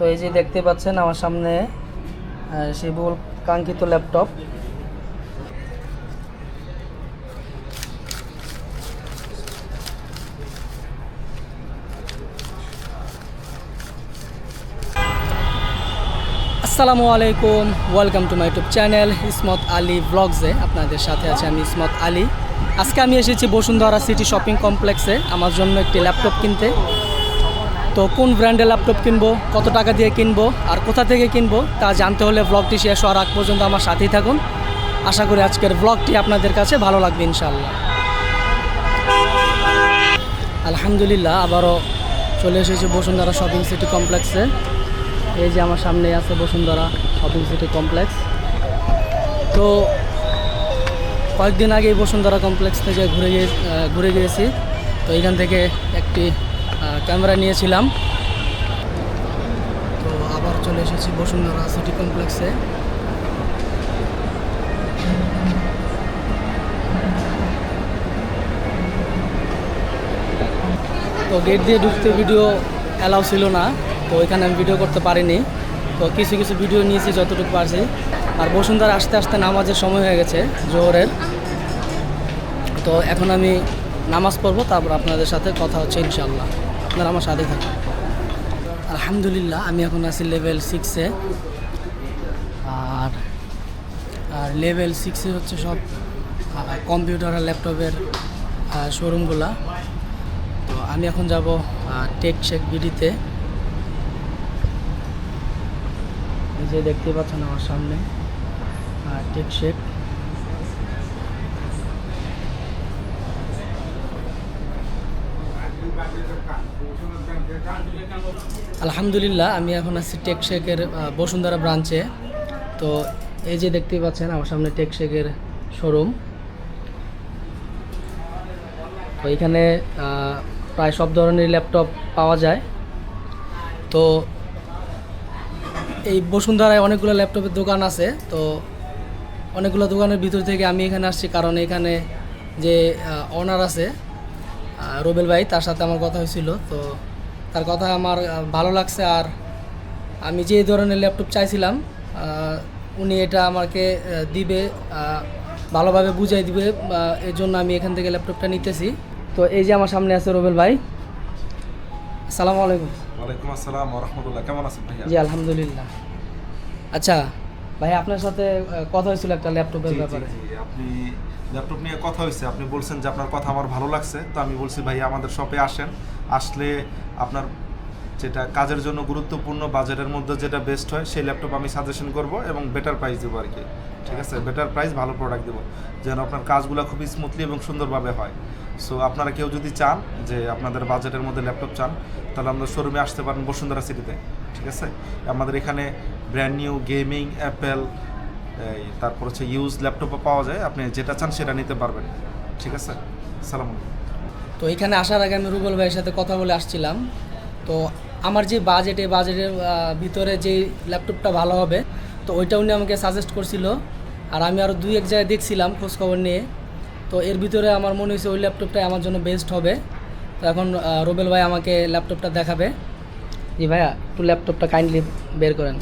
তো এই যে দেখতে পাচ্ছেন আমার সামনে সেই বহুল কাঙ্ক্ষিত ল্যাপটপ। আসসালামু আলাইকুম, welcome to my YouTube channel Ismat Ali ব্লগসে। আপনাদের সাথে আছে আমি ইসমত আলী। আজকে আমি এসেছি বসুন্ধরা সিটি শপিং কমপ্লেক্সে আমার জন্য একটি ল্যাপটপ কিনতে। তো কোন ব্র্যান্ডের ল্যাপটপ কিনবো, কত টাকা দিয়ে কিনবো আর কোথা থেকে কিনবো তা জানতে হলে ব্লগটি শেষ হওয়ার আগ পর্যন্ত আমার সাথেই থাকুন। আশা করি আজকের ব্লগটি আপনাদের কাছে ভালো লাগবে ইনশাআল্লাহ। আলহামদুলিল্লাহ আবারও চলে এসেছি বসুন্ধরা শপিং সিটি কমপ্লেক্সে। এই যে আমার সামনে আছে বসুন্ধরা শপিং সিটি কমপ্লেক্স। তো কয়েকদিন আগে বসুন্ধরা কমপ্লেক্স থেকে ঘুরে গিয়েছি। তো এখান থেকে একটি ক্যামেরা নিয়েছিলাম। তো আবার চলে এসেছি বসুন্ধরা সিটি কমপ্লেক্সে। তো গেট দিয়ে ঢুকতে ভিডিও অ্যালাউ ছিল না, তো এখানে আমি ভিডিও করতে পারিনি। তো কিছু কিছু ভিডিও নিয়েছি যতটুকু পারছি। আর বসুন্ধরা আসতে আসতে নামাজের সময় হয়ে গেছে জোহরের। তো এখন আমি নামাজ পড়বো, তারপর আপনাদের সাথে কথা হচ্ছে ইনশাআল্লাহ। আপনারা আমার সাথে থাকুন। আলহামদুলিল্লাহ আমি এখন আছি লেভেল 6-এ। আর লেভেল 6-এ হচ্ছে সব কম্পিউটার আর ল্যাপটপের শোরুমগুলা। তো আমি এখন যাব টেক শেক বিডিতে। এই যে দেখতে পাচ্ছেন আমার সামনে টেক শেক। আলহামদুলিল্লাহ আমি এখন আছি টেক শেকের বসুন্ধরা ব্রাঞ্চে। তো এই যে দেখতে পাচ্ছেন আমার সামনে টেক শেকের শোরুম। তো এখানে প্রায় সব ধরনের ল্যাপটপ পাওয়া যায়। তো এই বসুন্ধরায় অনেকগুলো ল্যাপটপের দোকান আছে। তো অনেকগুলো দোকানের ভিতর থেকে আমি এখানে আসছি, কারণ এখানে যে ওনার আছে রুবেল ভাই, তার সাথে আমার কথা হয়েছিল। তো তার কথা আমার ভালো লাগছে। আর আমি যে ধরনের ল্যাপটপ চাইছিলাম উনি এটা আমাকে দিবে, ভালোভাবে বুঝাই দিবে। এর জন্য আমি এখান থেকে ল্যাপটপটা নিতেছি। তো এই যে আমার সামনে আছে রুবেল ভাই। আসসালামু আলাইকুম। ওয়ালাইকুম আসসালাম ওয়া রাহমাতুল্লাহ। কেমন আছেন ভাইয়া? জি আলহামদুলিল্লাহ। আচ্ছা ভাই, আপনার সাথে কথা হয়েছিল একটা ল্যাপটপের ব্যাপারে। আপনি ল্যাপটপ নিয়ে কথা হয়েছে, আপনি বলছেন যে আপনার কথা আমার ভালো লাগছে। তো আমি বলছি ভাই আমাদের শপে আসেন, আসলে আপনার যেটা কাজের জন্য গুরুত্বপূর্ণ, বাজেটের মধ্যে যেটা বেস্ট হয় সেই ল্যাপটপ আমি সাজেশন করব এবং বেটার প্রাইস দেবো আর কি। ঠিক আছে, বেটার প্রাইস, ভালো প্রোডাক্ট দেবো, যেন আপনার কাজগুলো খুবই স্মুথলি এবং সুন্দরভাবে হয়। সো আপনারা কেউ যদি চান যে আপনাদের বাজেটের মধ্যে ল্যাপটপ চান, তাহলে আমাদের শোরুমে আসতে পারেন বসুন্ধরা সিটিতে। ঠিক আছে, আমাদের এখানে ব্র্যান্ড নিউ গেমিং, অ্যাপেল, তারপর হচ্ছে ইউজ ল্যাপটপও পাওয়া যায়। আপনি যেটা চান সেটা নিতে পারবেন। ঠিক আছে, সালাম আলাইকুম। তো এখানে আসার আগে আমি রুবেল ভাইয়ের সাথে কথা বলে আসছিলাম। তো আমার যে বাজেটের ভিতরে যে ল্যাপটপটা ভালো হবে, তো ওইটা উনি আমাকে সাজেস্ট করছিল। আর আমি আরও 2-1 জায়গায় দেখছিলাম খোঁজখবর নিয়ে। তো এর ভিতরে আমার মনে হয়েছে ওই ল্যাপটপটাই আমার জন্য বেস্ট হবে। তো এখন রুবেল ভাই আমাকে ল্যাপটপটা দেখাবে। জি ভাইয়া, একটু ল্যাপটপটা কাইন্ডলি বের করেন।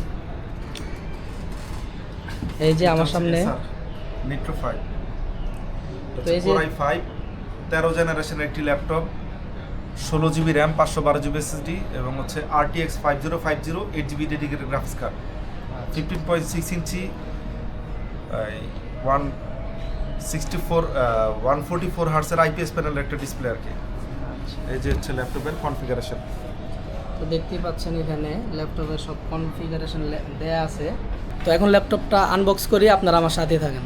এই যে আমার সামনে নিট্রো 5, তো এই যে Core i5 13 জেনারেশনের একটি laptop, 16 GB RAM, 512 GB SSD এবং হচ্ছে RTX 5050 8 GB dedicated graphics card, 15.6 ইঞ্চি 144 হার্টজের আইপিএস প্যানেলের একটা ডিসপ্লে আর কি। এই যে হচ্ছে ল্যাপটপের কনফিগারেশন। তো দেখতেই পাচ্ছেন এখানে ল্যাপটপের সব কনফিগারেশন দেয়া আছে। তো এখন ল্যাপটপটা আনবক্স করি, আপনারা আমার সাথে থাকেন।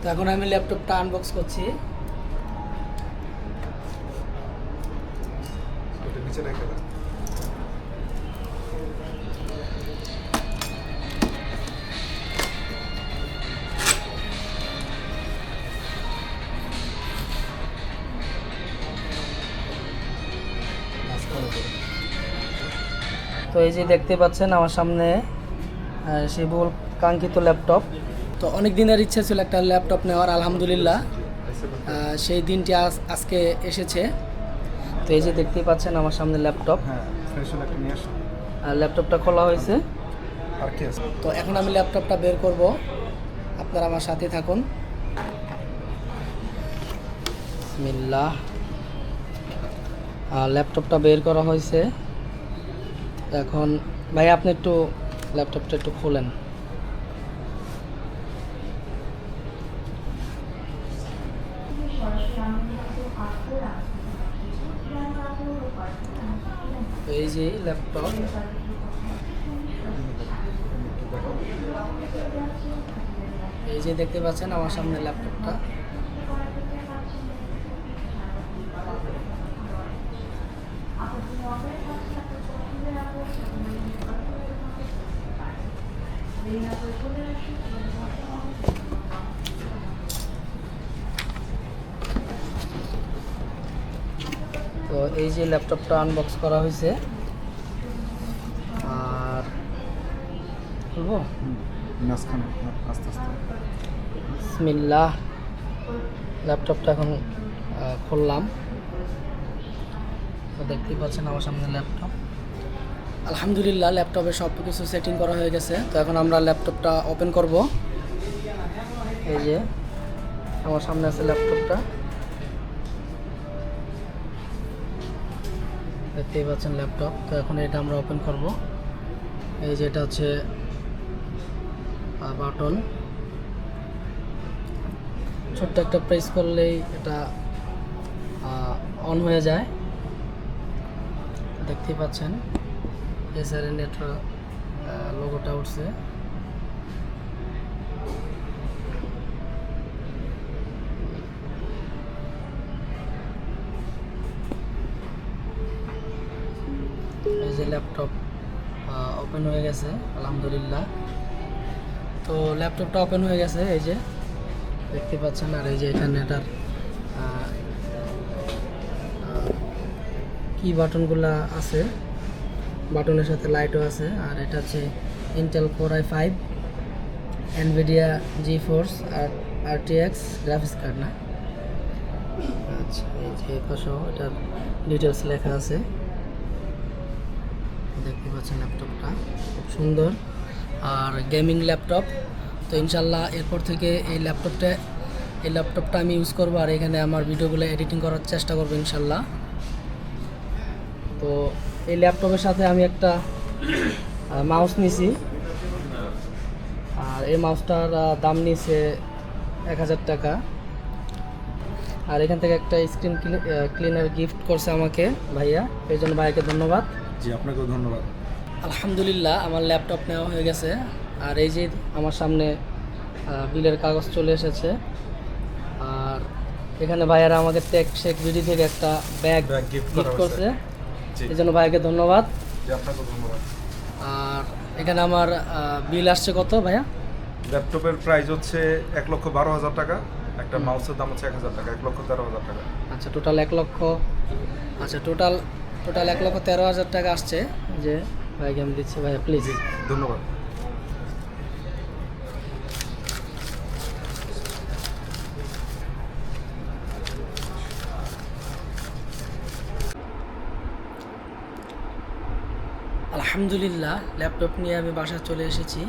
তো এখন আমি ল্যাপটপটা আনবক্স করছি। এটা নিচে রেখে দেন। তো এই যে দেখতে পাচ্ছেন আমার সামনে সেই বহুল কাঙ্ক্ষিত ল্যাপটপ। তো অনেক দিনের ইচ্ছা ছিল একটা ল্যাপটপ নেওয়ার, আলহামদুলিল্লাহ সেই দিনটি আজকে এসেছে। তো এই যে দেখতেই পাচ্ছেন আমার সামনে ল্যাপটপ, হ্যাঁ ফ্রেশ হলে একটা নিয়ে আসুন। আর ল্যাপটপটা খোলা হয়েছে। আর কি আছে? তো এখন আমি ল্যাপটপটা বের করব, আপনারা আমার সাথে থাকুন। বিসমিল্লাহ। ল্যাপটপটা বের করা হয়েছে। এখন ভাই আপনি একটু ল্যাপটপটা একটু খোলেন। তো এই যে ল্যাপটপ, এই যে দেখতে পাচ্ছেন আমার সামনে ল্যাপটপটা। তো এই যে ল্যাপটপটা আনবক্স করা হয়েছে। আর খুলবো, মাঝখানে আস্তে আস্তে। বিসমিল্লাহ। ল্যাপটপটা এখন খুললাম। তো দেখতেই পাচ্ছেন আমার সামনে ল্যাপটপ। আলহামদুলিল্লাহ ল্যাপটপে সব কিছু সেটিং করা হয়ে গেছে। তো এখন আমরা ল্যাপটপটা ওপেন করব। এই যে আমার সামনে আছে ল্যাপটপটা, দেখতেই পাচ্ছেন ল্যাপটপ। তো এখন এটা আমরা ওপেন করব। এই যে এটা হচ্ছে বাটন, ছোট্ট একটা প্রেস করলেই এটা অন হয়ে যায়। দেখতেই পাচ্ছেন এসআরএ নেটওয়ার্ক লোগোটা উঠছে। এই যে ল্যাপটপ ওপেন হয়ে গেছে আলহামদুলিল্লাহ। তো ল্যাপটপটা ওপেন হয়ে গেছে, এই যে দেখতে পাচ্ছেন। আর এই যে এখানে এটার কি বাটনগুলো আছে, বাটনের সাথে লাইটও আছে। আর এটা হচ্ছে Intel Core i5 NVIDIA GeForce RTX graphics card না। আচ্ছা, এই যে পাশেও এটার ডিটেলস লেখা আছে, দেখতে পাচ্ছেন। ল্যাপটপটা খুব সুন্দর আর গেমিং ল্যাপটপ। তো ইনশাল্লাহ এরপর থেকে এই ল্যাপটপটা আমি ইউজ করবো, আর এখানে আমার ভিডিওগুলো এডিটিং করার চেষ্টা করবো ইনশাল্লাহ। তো এই ল্যাপটপের সাথে আমি একটা মাউস নিছি, আর এই মাউসটার দাম নিয়েছে 1000 টাকা। আর এখান থেকে একটা স্ক্রিন ক্লিনার গিফট করছে আমাকে ভাইয়া, এই জন্য ভাইয়াকে ধন্যবাদ। জি আপনাকেও ধন্যবাদ। আলহামদুলিল্লাহ আমার ল্যাপটপ নেওয়া হয়ে গেছে। আর এই যে আমার সামনে বিলের কাগজ চলে এসেছে। আর এখানে ভাইয়ারা আমাকে টেক শেক বিডি থেকে একটা ব্যাগ গিফট গিফট করছে, জি এই জন্য ভাইয়াকে ধন্যবাদ। জি আপনাকেও ধন্যবাদ। আর এখানে আমার বিল আসছে কত ভাইয়া? ল্যাপটপের প্রাইস হচ্ছে 1,12,000 টাকা, একটা মাউসের দাম হচ্ছে 1000 টাকা, 1,13,000 টাকা। আচ্ছা টোটাল 1 লক্ষ, আচ্ছা টোটাল 1,13,000 টাকা আসছে। যে ভাইকে আমি দিচ্ছি, ভাইয়া প্লিজ। জি ধন্যবাদ। আলহামদুলিল্লাহ ল্যাপটপ নিয়ে আমি বাসায় চলে এসেছি।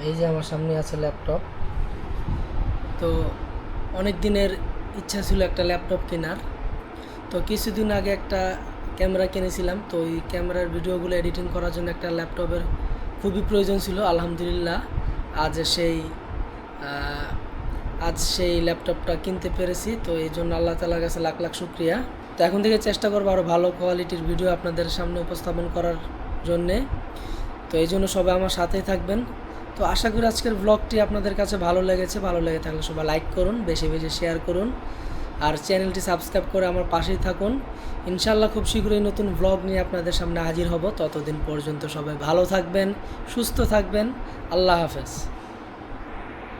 এই যে আমার সামনে আছে ল্যাপটপ। তো অনেক দিনের ইচ্ছা ছিল একটা ল্যাপটপ কেনার। তো কিছুদিন আগে একটা ক্যামেরা কিনেছিলাম। তো ওই ক্যামেরার ভিডিওগুলো এডিটিং করার জন্য একটা ল্যাপটপের খুবই প্রয়োজন ছিল। আলহামদুলিল্লাহ আজ সেই ল্যাপটপটা কিনতে পেরেছি। তো এই জন্য আল্লাহ তাআলার কাছে লাখ লাখ শুকরিয়া। তো এখন থেকে চেষ্টা করবো আরও ভালো কোয়ালিটির ভিডিও আপনাদের সামনে উপস্থাপন করার জন্যে। তো এই জন্য সবাই আমার সাথেই থাকবেন। তো আশা করি আজকের ব্লগটি আপনাদের কাছে ভালো লেগেছে। ভালো লেগে থাকলে সবাই লাইক করুন, বেশি বেশি শেয়ার করুন, আর চ্যানেলটি সাবস্ক্রাইব করে আমার পাশেই থাকুন। ইনশাআল্লাহ খুব শীঘ্রই নতুন ব্লগ নিয়ে আপনাদের সামনে হাজির হব। ততদিন পর্যন্ত সবাই ভালো থাকবেন, সুস্থ থাকবেন। আল্লাহ হাফেজ।